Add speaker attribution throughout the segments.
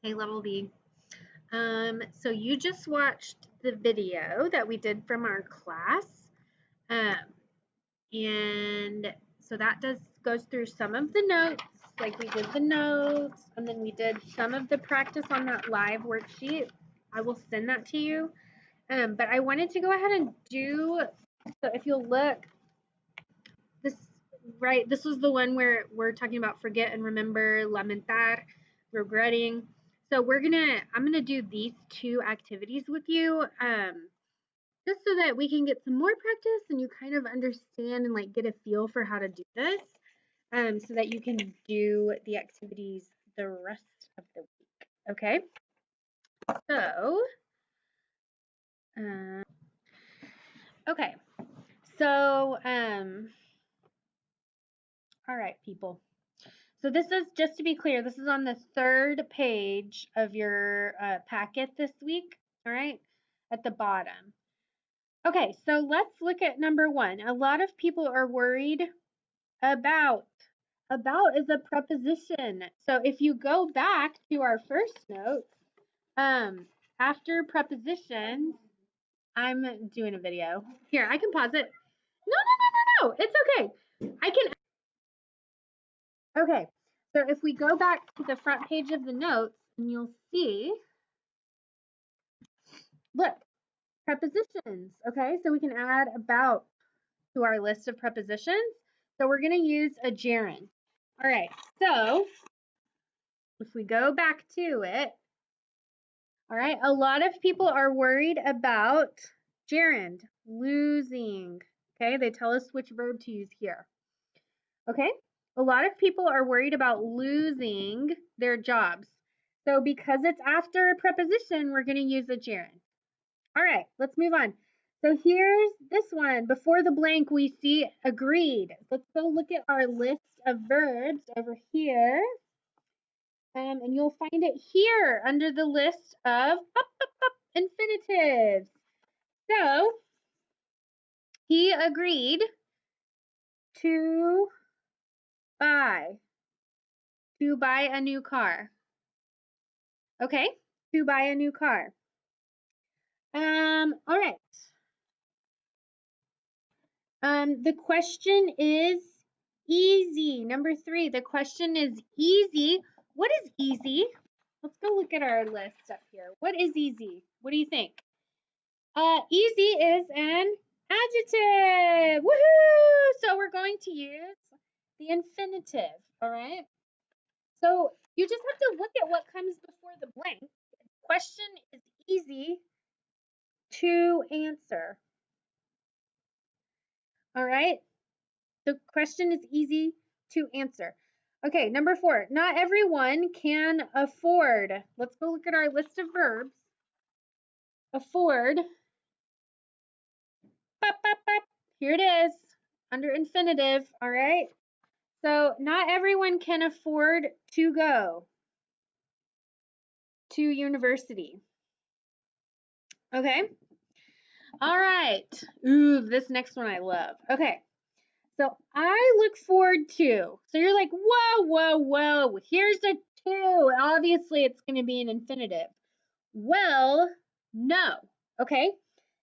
Speaker 1: Hey, Level B. So you just watched the video that we did from our class. Um, and so that goes through some of the notes, like we did the notes, and then we did some of the practice on that live worksheet. I will send that to you. But I wanted to go ahead and do, so if you'll look, this this was the one where we're talking about forget and remember, lamentar, regretting. So I'm gonna do these two activities with you, just so that we can get some more practice and you kind of understand and like get a feel for how to do this, so that you can do the activities the rest of the week. Okay. So, okay. So, all right, people. So this is, just to be clear, this is on the third page of your packet this week, all right, at the bottom. Okay, so let's look at number one. A lot of people are worried about. About is a preposition. So if you go back to our first note, after prepositions, I'm doing a video. Here, I can pause it. No, it's okay. I can. Okay, so if we go back to the front page of the notes, and you'll see, look, prepositions. Okay, so we can add about to our list of prepositions. So we're going to use a gerund. All right, so if we go back to it, all right, a lot of people are worried about gerund, losing. Okay, they tell us which verb to use here. Okay, a lot of people are worried about losing their jobs. So because it's after a preposition, we're going to use a gerund. All right, let's move on. So here's this one. Before the blank, we see agreed. Let's go look at our list of verbs over here. And you'll find it here under the list of infinitives. So he agreed to buy a new car. Okay, to buy a new car. All right. The question is easy. Number 3, the question is easy. What is easy? Let's go look at our list up here. What is easy? What do you think? Easy is an adjective. Woohoo! So we're going to use the infinitive, all right? So you just have to look at what comes before the blank. The question is easy to answer. All right? The question is easy to answer. Okay, number 4. Not everyone can afford. Let's go look at our list of verbs. Afford. Bop, bop, bop. Here it is under infinitive. All right. So not everyone can afford to go to university. Okay. All right. Ooh, this next one I love. Okay. So I look forward to. So you're like, whoa, whoa, whoa. Here's a to. Obviously, it's going to be an infinitive. Well, no. Okay.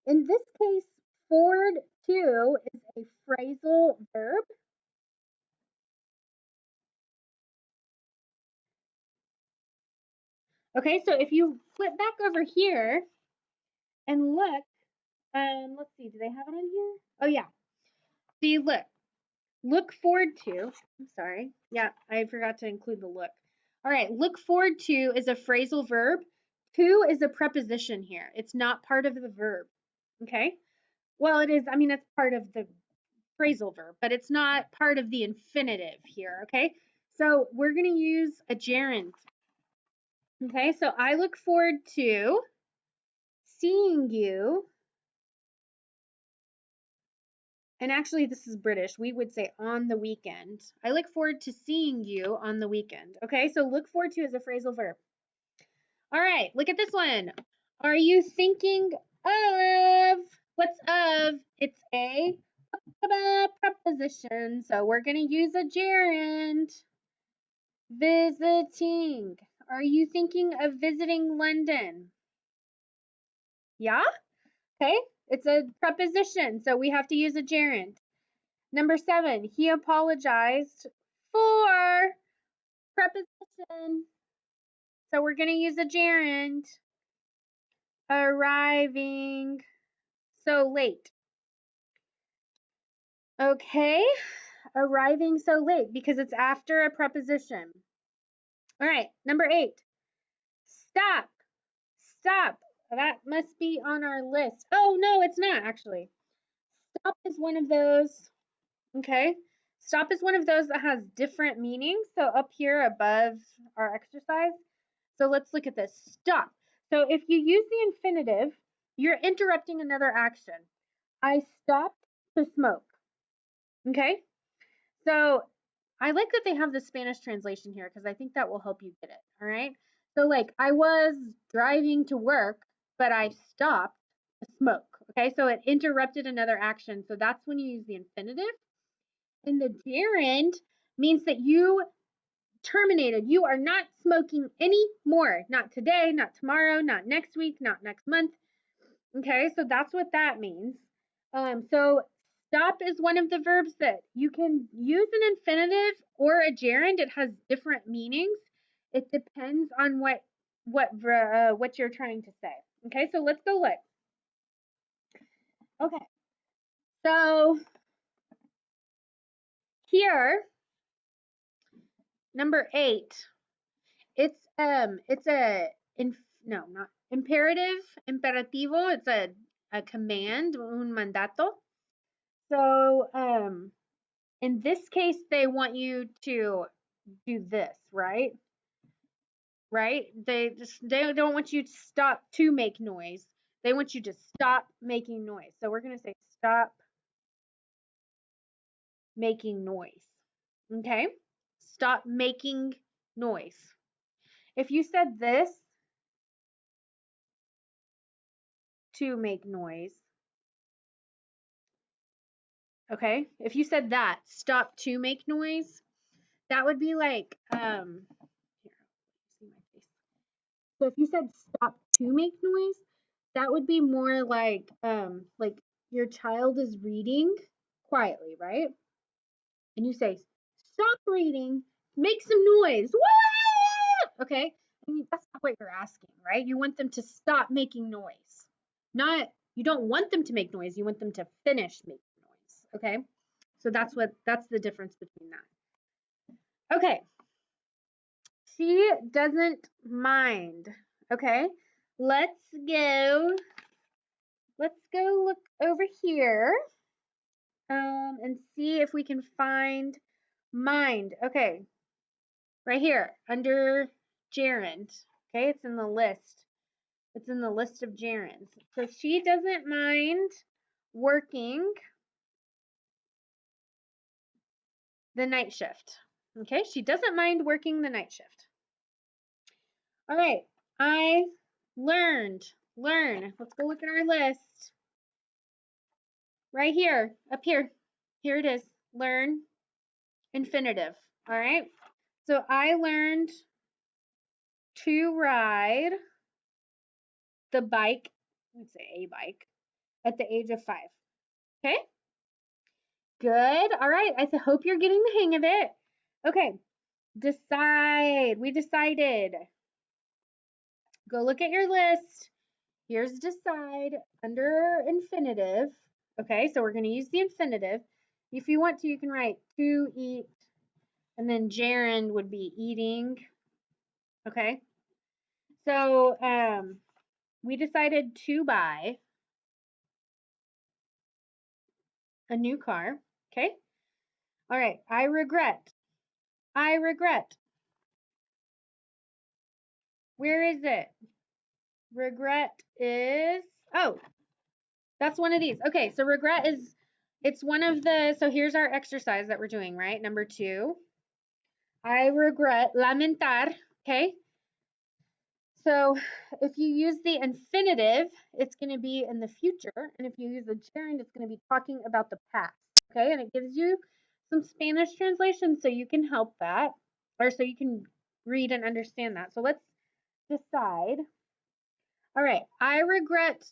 Speaker 1: In this case, forward to is a phrasal verb. Okay, so if you flip back over here and look, let's see, do they have it on here? Oh yeah. See, look forward to. I'm sorry. Yeah, I forgot to include the look. All right, look forward to is a phrasal verb. To is a preposition here. It's not part of the verb. Okay. Well, it is. I mean, it's part of the phrasal verb, but it's not part of the infinitive here. Okay. So we're going to use a gerund. Okay. So I look forward to seeing you. And actually, this is British. We would say on the weekend. I look forward to seeing you on the weekend. Okay, so look forward to is a phrasal verb. All right, look at this one. Are you thinking of? What's of? It's a preposition. So we're going to use a gerund. Visiting. Are you thinking of visiting London? Yeah? Okay. It's a preposition, so we have to use a gerund. Number 7, he apologized for preposition. So we're going to use a gerund. Arriving so late. Okay. Arriving so late because it's after a preposition. All right. Number 8. Stop. Stop. That must be on our list. Oh, no, it's not actually. Stop is one of those. Okay. Stop is one of those that has different meanings. So up here above our exercise. So let's look at this. Stop. So if you use the infinitive, you're interrupting another action. I stopped to smoke. Okay. So I like that they have the Spanish translation here because I think that will help you get it. All right. So like I was driving to work, but I stopped to smoke. Okay. So it interrupted another action. So that's when you use the infinitive. And the gerund means that you terminated. You are not smoking anymore. Not today, not tomorrow, not next week, not next month. Okay, so that's what that means. So stop is one of the verbs that you can use an infinitive or a gerund. It has different meanings. It depends on what you're trying to say. Okay, so let's go look. Okay, so here, number 8. It's a no, not imperative, imperativo. It's a command, un mandato. So in this case, they want you to do this, right? Right? They don't want you to stop to make noise. They want you to stop making noise. So we're gonna say stop making noise. Okay? Stop making noise. If you said this to make noise, okay? If you said that, stop to make noise, that would be like here, see my face. So if you said stop to make noise, that would be more like your child is reading quietly, right? And you say, "Stop reading, make some noise." Wah! Okay? I mean, that's not what you're asking, right? You want them to stop making noise. Not you don't want them to make noise, you want them to finish making noise, okay? So that's the difference between that. Okay. She doesn't mind. Okay. Let's go look over here and see if we can find mind. Okay. Right here under gerund. Okay, it's in the list. It's in the list of gerunds. So she doesn't mind working the night shift. Okay, she doesn't mind working the night shift. All right, I learned. Learn. Let's go look at our list. Right here, up here. Here it is. Learn infinitive. All right. So I learned to ride the bike, let's say a bike, at the age of 5. Okay. Good. All right. I hope you're getting the hang of it. Okay. Decide. We decided. Go look at your list. Here's decide under infinitive. Okay, so we're going to use the infinitive. If you want to, you can write to eat, and then gerund would be eating. Okay, so we decided to buy a new car. Okay, all right, I regret. I regret. Where is it? Regret is, oh, that's one of these. Okay, so regret is, it's one of the, so here's our exercise that we're doing, right? Number 2. I regret, lamentar, okay? So if you use the infinitive, it's going to be in the future. And if you use the gerund, it's going to be talking about the past, okay? And it gives you some Spanish translation so you can help that, or so you can read and understand that. So let's decide. All right, I regret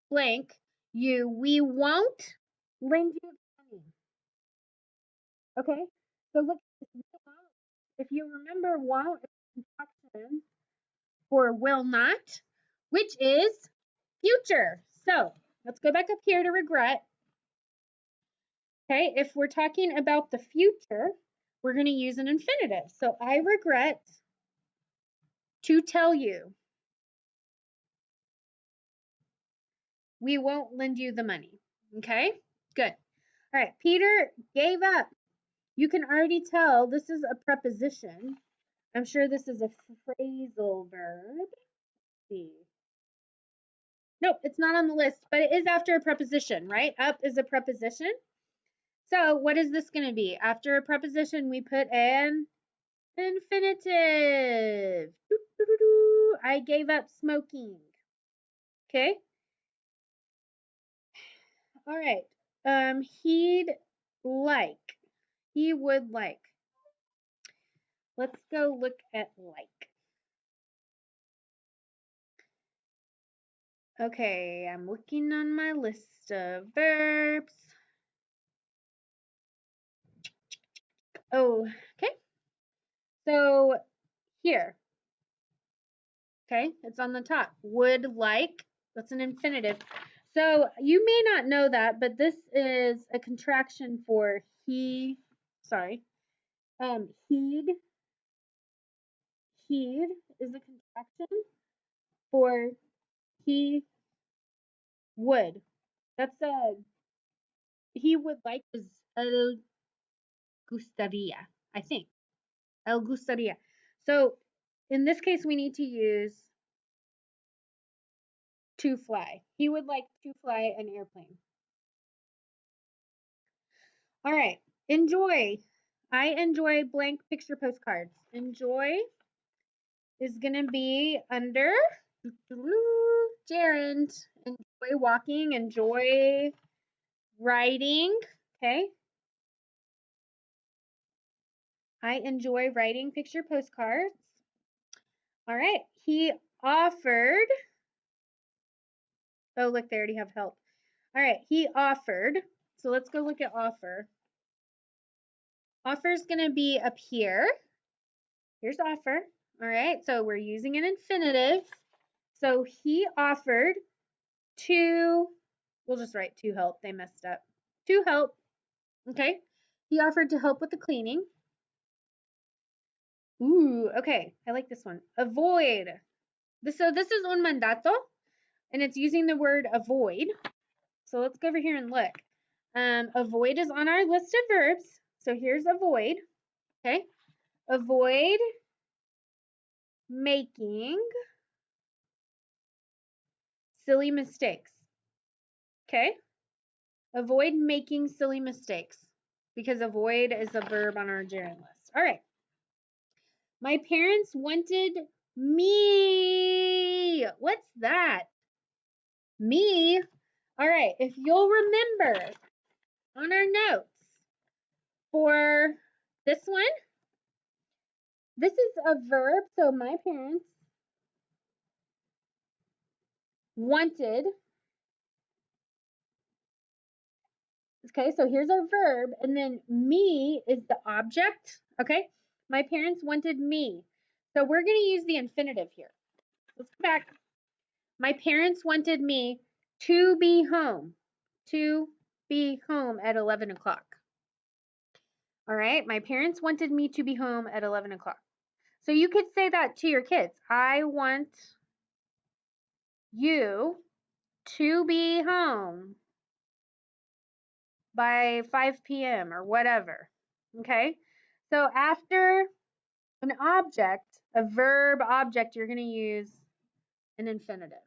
Speaker 1: blank you. We won't lend you money. Okay, so look, if you remember, won't is contraction for will not, which is future. So let's go back up here to regret. Okay, if we're talking about the future, we're going to use an infinitive. So I regret to tell you we won't lend you the money. Okay, good. All right, Peter gave up. You can already tell this is a preposition. I'm sure this is a phrasal verb. Let's see. Nope, it's not on the list, but it is after a preposition, right? Up is a preposition. So what is this going to be? After a preposition, we put an infinitive. I gave up smoking. Okay. All right. He'd like. He would like. Let's go look at like. Okay, I'm looking on my list of verbs. Oh, okay. So here, okay, it's on the top. Would like, that's an infinitive. So you may not know that, but this is a contraction for he'd, he'd is a contraction for he would. That's a, he would like is el gustaría, I think. El gustaría. So in this case, we need to use to fly. He would like to fly an airplane. All right. Enjoy. I enjoy blank picture postcards. Enjoy is going to be under gerund. Enjoy walking. Enjoy writing. Okay. I enjoy writing picture postcards. All right. He offered. Oh, look, they already have help. All right. He offered. So let's go look at offer. Offer is going to be up here. Here's offer. All right. So we're using an infinitive. So he offered to, we'll just write to help. They messed up. To help. Okay. He offered to help with the cleaning. Ooh, okay. I like this one. Avoid. So this is un mandato, and it's using the word avoid. So let's go over here and look. Avoid is on our list of verbs. So here's avoid. Okay. Avoid making silly mistakes. Okay. Avoid making silly mistakes because avoid is a verb on our gerund list. All right. My parents wanted me. What's that? Me. All right. If you'll remember on our notes for this one, this is a verb. So my parents wanted. Okay, so here's our verb, and then me is the object. Okay, my parents wanted me. So we're going to use the infinitive here. Let's go back. My parents wanted me to be home. To be home at 11 o'clock. All right, my parents wanted me to be home at 11 o'clock. So you could say that to your kids. I want you to be home by 5 p.m. or whatever. Okay, so after an object, a verb object, you're going to use an infinitive.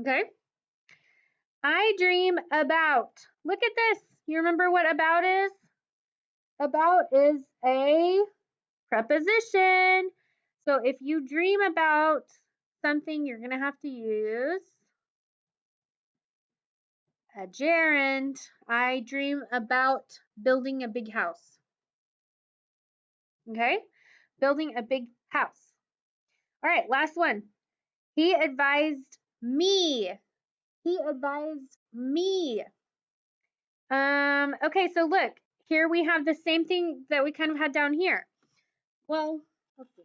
Speaker 1: Okay? I dream about. Look at this. You remember what about is? About is a preposition. So if you dream about something, you're going to have to use a gerund. I dream about building a big house. Okay? building a big house. All right, last one. He advised me. He advised me. Okay, so look, here we have the same thing that we kind of had down here. Well, let's see.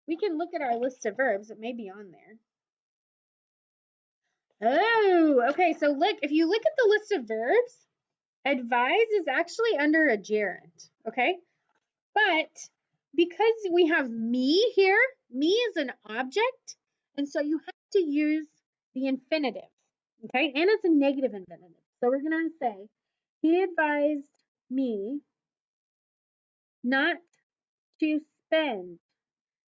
Speaker 1: We can look at our list of verbs. It may be on there. Oh, okay. So look, if you look at the list of verbs, advise is actually under a gerund, okay? But because we have me here, me is an object, and so you have to use the infinitive, okay? And it's a negative infinitive. So we're going to say, he advised me not to spend.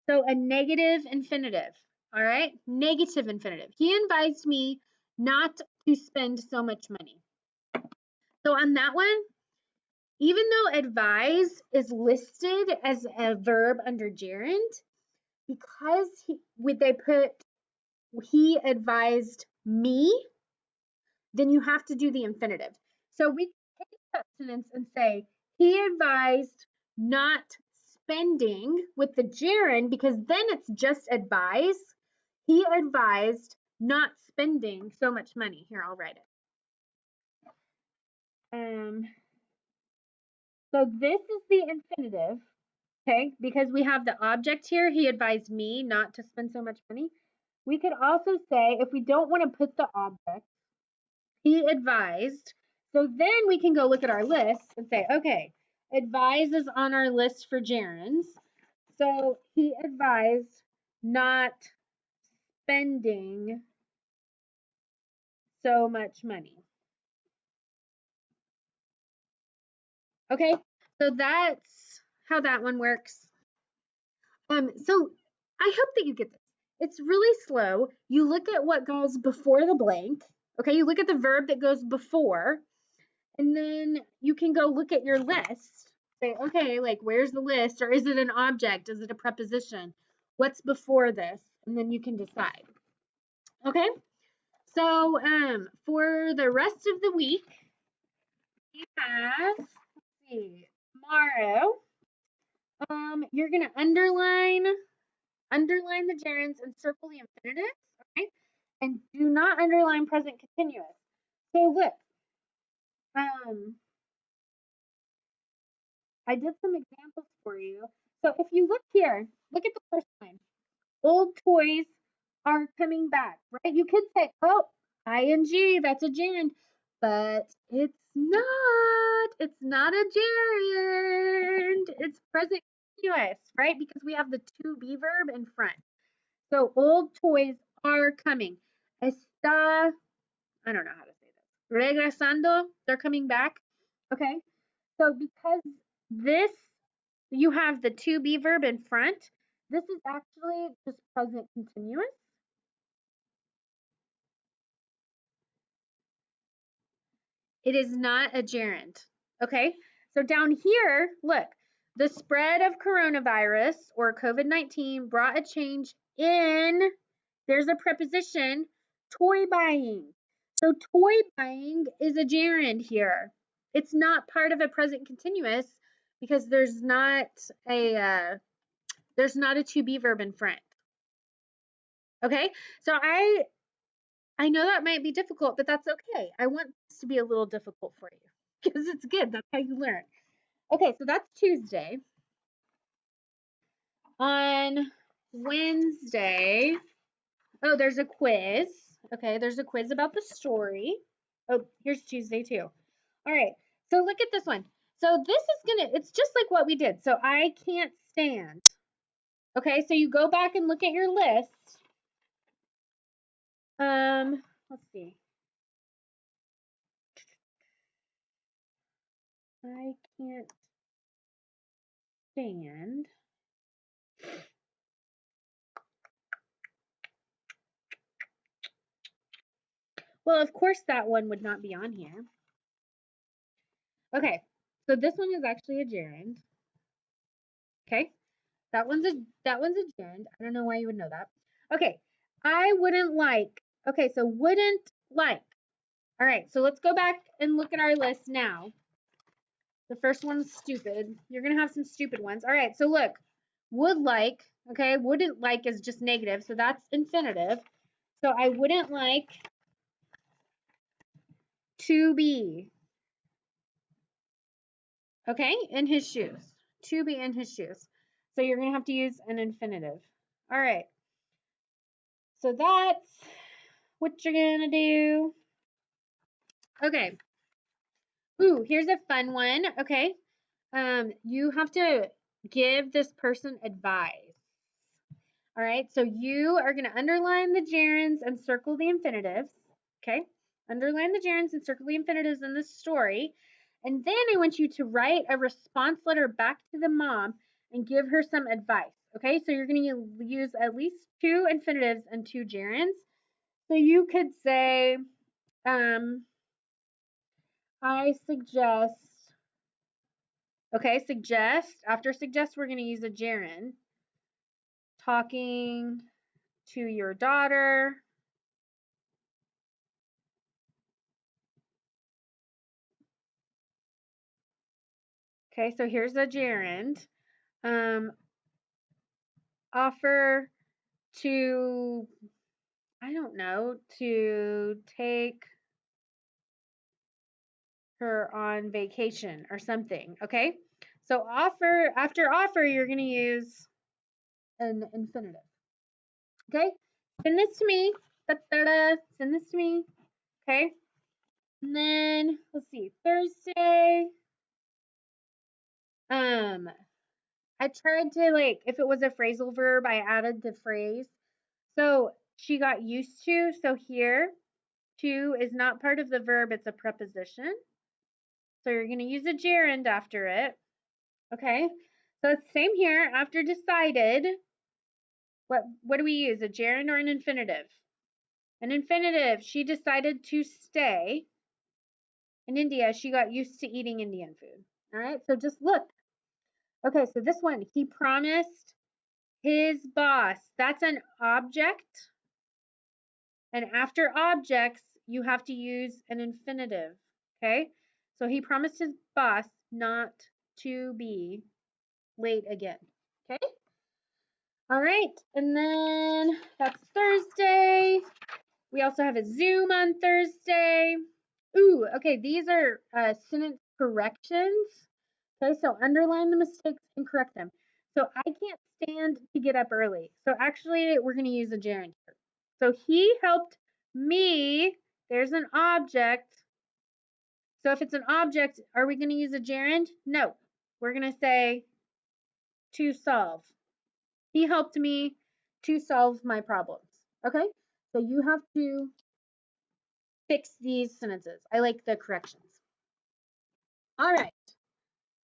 Speaker 1: So a negative infinitive, all right? Negative infinitive. He advised me not to spend so much money. So on that one, even though advise is listed as a verb under gerund, because they put he advised me, then you have to do the infinitive. So we take that sentence and say, he advised not spending with the gerund, because then it's just advise. He advised not spending so much money. Here, I'll write it. So this is the infinitive, okay? Because we have the object here, he advised me not to spend so much money. We could also say, if we don't want to put the object, he advised. So then we can go look at our list and say, okay, advise is on our list for gerunds. So he advised not spending so much money. Okay, so that's how that one works. So I hope that you get this. It's really slow. You look at what goes before the blank. Okay, you look at the verb that goes before, and then you can go look at your list. Say, okay, like where's the list? Or is it an object? Is it a preposition? What's before this? And then you can decide. Okay, so for the rest of the week, we have, let's see, tomorrow, you're gonna underline the gerunds and circle the infinitives, okay? And do not underline present continuous. So look, I did some examples for you. So if you look here, look at the first line. Old toys are coming back, right? You could say, oh, ing, that's a gerund, but it's not. It's not a gerund. It's present continuous, right? Because we have the to be verb in front. So old toys are coming. Está, I don't know how to say this. Regresando, they're coming back. Okay. So because this, you have the to be verb in front, this is actually just present continuous. It is not a gerund. Okay. So down here, look, the spread of coronavirus or COVID-19 brought a change in, there's a preposition, toy buying. So toy buying is a gerund here. It's not part of a present continuous because there's not a to be verb in front. Okay, so I know that might be difficult, but that's okay. I want this to be a little difficult for you because it's good. That's how you learn. Okay, so that's Tuesday. On Wednesday, oh, there's a quiz. Okay, there's a quiz about the story. Oh, here's Tuesday too. All right, so look at this one. So this is it's just like what we did. So I can't stand. Okay, so you go back and look at your list. Let's see. I can't stand. Well, of course that one would not be on here. Okay, so this one is actually a gerund. Okay, that one's a gerund. I don't know why you would know that. Okay, I wouldn't like. Okay, so wouldn't like. All right, so let's go back and look at our list now. The first one's stupid. You're gonna have some stupid ones. All right, so look, would like, okay, wouldn't like is just negative, so that's infinitive. So I wouldn't like to be, okay, in his shoes. To be in his shoes. So you're going to have to use an infinitive. All right. So that's what you're going to do. Okay. Ooh, here's a fun one. Okay. You have to give this person advice. All right. So you are going to underline the gerunds and circle the infinitives. Okay. Underline the gerunds and circle the infinitives in this story. And then I want you to write a response letter back to the mom and give her some advice. Okay. So you're going to use at least 2 infinitives and 2 gerunds. So you could say, I suggest, okay, suggest, after suggest, we're going to use a gerund. Talking to your daughter. Okay, so here's a gerund. Offer to, I don't know, to take her on vacation or something. Okay, so offer, after offer, you're going to use an infinitive. Okay, send this to me. Da-da-da. Send this to me. Okay, and then let's see, Thursday. I tried to, like, if it was a phrasal verb, I added the phrase. So she got used to. So here, to is not part of the verb, it's a preposition. So you're going to use a gerund after it. Okay. So it's same here. After decided, what do we use? A gerund or an infinitive? An infinitive. She decided to stay in India. She got used to eating Indian food. All right. So just look. Okay. So this one, he promised his boss. That's an object. And after objects, you have to use an infinitive. Okay. So he promised his boss not to be late again. Okay. All right. And then that's Thursday. We also have a Zoom on Thursday. Ooh, okay. These are sentence corrections. Okay. So underline the mistakes and correct them. So I can't stand to get up early. So actually, we're going to use a gerund here. So he helped me. There's an object. So if it's an object, are we going to use a gerund? No. We're going to say to solve. He helped me to solve my problems. Okay? So you have to fix these sentences. I like the corrections. All right.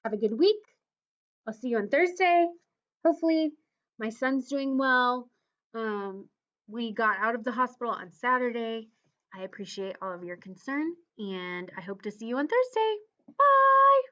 Speaker 1: Have a good week. I'll see you on Thursday. Hopefully, my son's doing well. We got out of the hospital on Saturday. I appreciate all of your concern, and I hope to see you on Thursday. Bye.